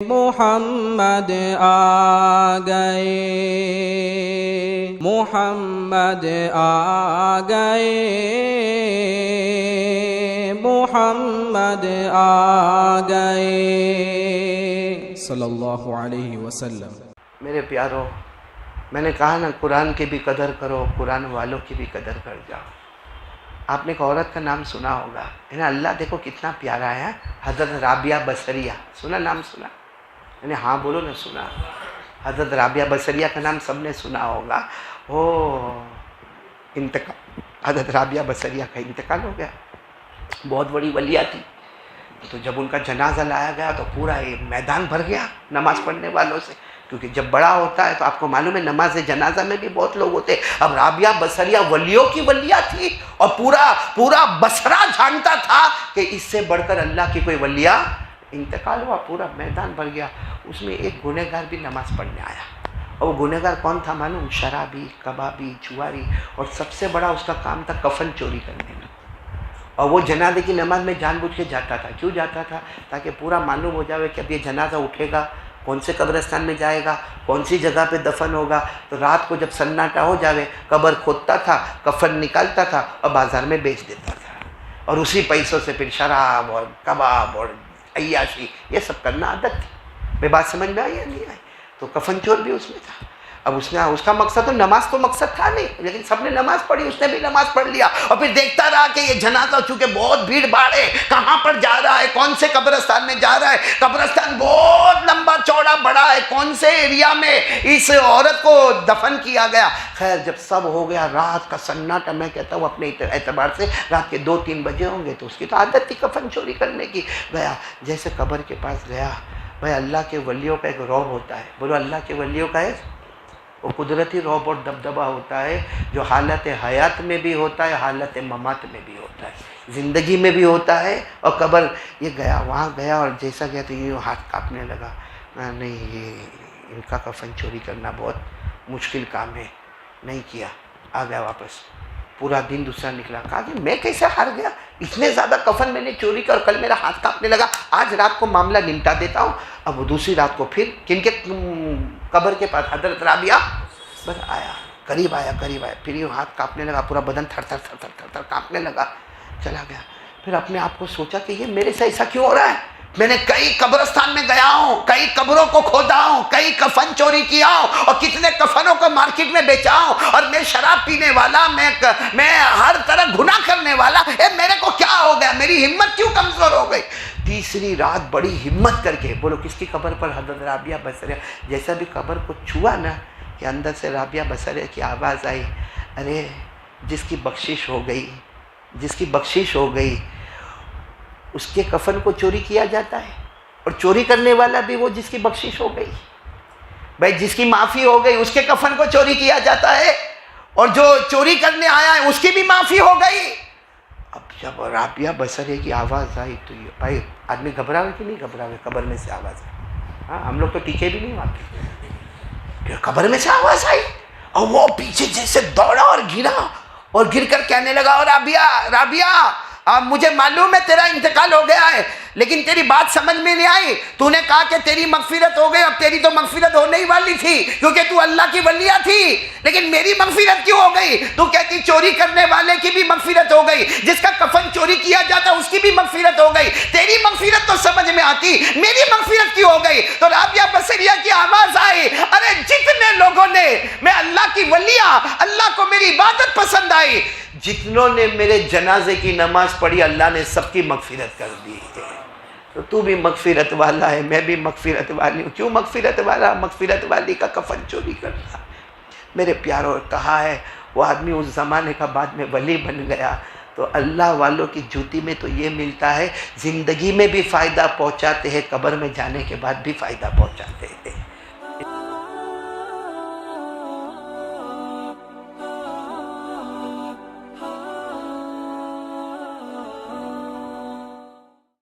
محمد آ گئے، محمد آ گئے، محمد آ گئے صلی اللہ علیہ وسلم۔ میرے پیارو، میں نے کہا نا قرآن کی بھی قدر کرو، قرآن والوں کی بھی قدر کر جاؤ۔ آپ نے ایک عورت کا نام سنا ہوگا، اللہ دیکھو کتنا پیارا ہے، حضرت رابعہ بصریہ، سنا نام سنا؟ ہاں بولو نا، سنا۔ حضرت رابعہ بصریہ کا نام سب نے سنا ہوگا۔ انتقال، حضرت رابعہ بصریہ کا انتقال ہو گیا۔ بہت بڑی ولیہ تھی، تو جب ان کا جنازہ لایا گیا تو پورا یہ میدان بھر گیا نماز پڑھنے والوں سے، کیونکہ جب بڑا ہوتا ہے تو آپ کو معلوم ہے نماز جنازہ میں بھی بہت لوگ ہوتے ہیں۔ اب رابعہ بصریہ ولیوں کی ولیہ تھی، اور پورا بصرہ جانتا تھا کہ اس سے بڑھ کر اللہ کی کوئی ولیہ انتقال ہوا، پورا میدان بھر گیا۔ اس میں ایک گنہگار بھی نماز پڑھنے آیا، اور وہ گنہگار کون تھا معلوم؟ شرابی، کبابی، جواری، اور سب سے بڑا اس کا کام تھا کفن چوری کرنے میں۔ اور وہ جنازے کی نماز میں جان بوجھ کے جاتا تھا۔ کیوں جاتا تھا؟ تاکہ پورا معلوم ہو جائے کہ اب یہ جنازہ اٹھے گا، کون سے قبرستان میں جائے گا، کون سی جگہ پہ دفن ہوگا۔ تو رات کو جب سناٹا ہو جاوے قبر کھودتا تھا، کفن نکالتا تھا اور بازار میں بیچ دیتا تھا، اور اسی پیسوں سے پھر شراب اور کباب اور عیاشی یہ سب کرنا عادت تھی۔ میں بات سمجھ میں آئی یا نہیں آئی؟ تو کفن چور بھی اس میں تھا۔ اب اس کا مقصد تو نماز تو مقصد تھا نہیں، لیکن سب نے نماز پڑھی، اس نے بھی نماز پڑھ لیا، اور پھر دیکھتا رہا کہ یہ جنازہ چونکہ بہت بھیڑ بھاڑ ہے، کہاں پر جا رہا ہے، کون سے قبرستان میں جا رہا ہے، قبرستان بہت لمبا چوڑا بڑا ہے، کون سے ایریا میں اس عورت کو دفن کیا گیا۔ خیر جب سب ہو گیا، رات کا سناٹا، میں کہتا ہوں اپنے اعتبار سے رات کے 2-3 بجے ہوں گے، تو اس کی تو عادت تھی کفن چوری کرنے کی۔ گیا، جیسے قبر کے پاس گیا، بھائی اللہ کے ولیوں کا ایک رعب ہوتا ہے، بولو اللہ کے ولیوں کا ایک وہ قدرتی رعب اور دبدبہ ہوتا ہے، جو حالت حیات میں بھی ہوتا ہے، حالت ممات میں بھی ہوتا ہے، زندگی میں بھی ہوتا ہے۔ اور قبر یہ گیا، وہاں گیا، اور جیسا گیا تو یہ ہاتھ کانپنے لگا، نہیں یہ ان کا کفن چوری کرنا بہت مشکل کام ہے، نہیں کیا، آ گیا واپس۔ پورا دن دوسرا نکلا، کہا کہ میں کیسے ہار گیا، اتنے زیادہ کفن میں نے چوری کر، کل میرا ہاتھ کانپنے لگا، آج رات کو معاملہ نمٹا دیتا ہوں۔ اب وہ دوسری رات کو پھر کن کے قبر کے پاس حضرت رابعہ بس آیا، قریب آیا، پھر یہ ہاتھ کانپنے لگا، پورا بدن تھر تھر تھر تھر تھر تھر کانپنے لگا، چلا گیا۔ پھر اپنے آپ کو سوچا کہ یہ میرے سے ایسا کیوں ہو رہا ہے؟ میں نے کئی قبرستان میں گیا ہوں، کئی قبروں کو کھودا ہوں، کئی کفن چوری کیا ہوں، اور کتنے کفنوں کو مارکیٹ میں بیچا ہوں، اور میں شراب پینے والا، میں ہر طرح گناہ کرنے والا، میرے کو کیا ہو گیا؟ میری ہمت کیوں کمزور ہو گئی؟ تیسری رات بڑی ہمت کر کے، بولو کس کی قبر پر؟ حضرت رابعہ بصریہ۔ جیسا بھی قبر کو چھوا نا کہ اندر سے رابعہ بصریہ کی آواز آئی، ارے جس کی بخشش ہو گئی، جس کی بخشش ہو گئی اس کے کفن کو چوری کیا جاتا ہے، اور چوری کرنے والا بھی وہ جس کی بخشش ہو گئی، بھائی جس کی معافی ہو گئی اس کے کفن کو چوری کیا جاتا ہے، اور جو چوری کرنے آیا ہے اس کی بھی معافی ہو گئی۔ اب جب رابعہ بصریہ کی آواز آئی تو یہ بھائی آدمی گھبراوے کہ نہیں گھبراوے؟ قبر میں سے آواز آئی، ہاں ہم لوگ تو ٹکے بھی نہیں واقع، قبر میں سے آواز آئی، اور وہ پیچھے جیسے دوڑا اور گرا، اور گر کر کہنے لگا، رابعہ اب مجھے معلوم ہے تیرا انتقال ہو گیا ہے، لیکن تیری بات سمجھ میں نہیں آئی۔ تو نے کہا کہ تیری مغفرت ہو گئی، اب تیری تو مغفرت ہونے ہی والی تھی کیونکہ تو اللہ کی ولیہ تھی، لیکن میری مغفرت کیوں ہو گئی؟ تو کہتی چوری کرنے والے کی بھی مغفرت ہو گئی، جس کا کفن چوری کیا جاتا اس کی بھی مغفرت ہو گئی، تیری مغفرت تو سمجھ میں آتی، میری مغفرت کیوں ہو گئی؟ تو رابعہ بصریہ کی آواز آئی، ارے جتنے لوگوں نے، میں اللہ کی ولیہ، اللہ کو میری عبادت پسند آئی، جتنوں نے میرے جنازے کی نماز پڑھی اللہ نے سب کی مغفرت کر دی ہے۔ تو بھی مغفرت والا ہے، میں بھی مغفرت والی ہوں۔ کیوں مغفرت والا؟ مغفرت والی کا کفن چوری کرنا۔ میرے پیاروں، کہا ہے وہ آدمی اس زمانے کا بعد میں ولی بن گیا، تو اللہ والوں کی جوتی میں تو یہ ملتا ہے، زندگی میں بھی فائدہ پہنچاتے ہیں، قبر میں جانے کے بعد بھی فائدہ پہنچاتے ہیں۔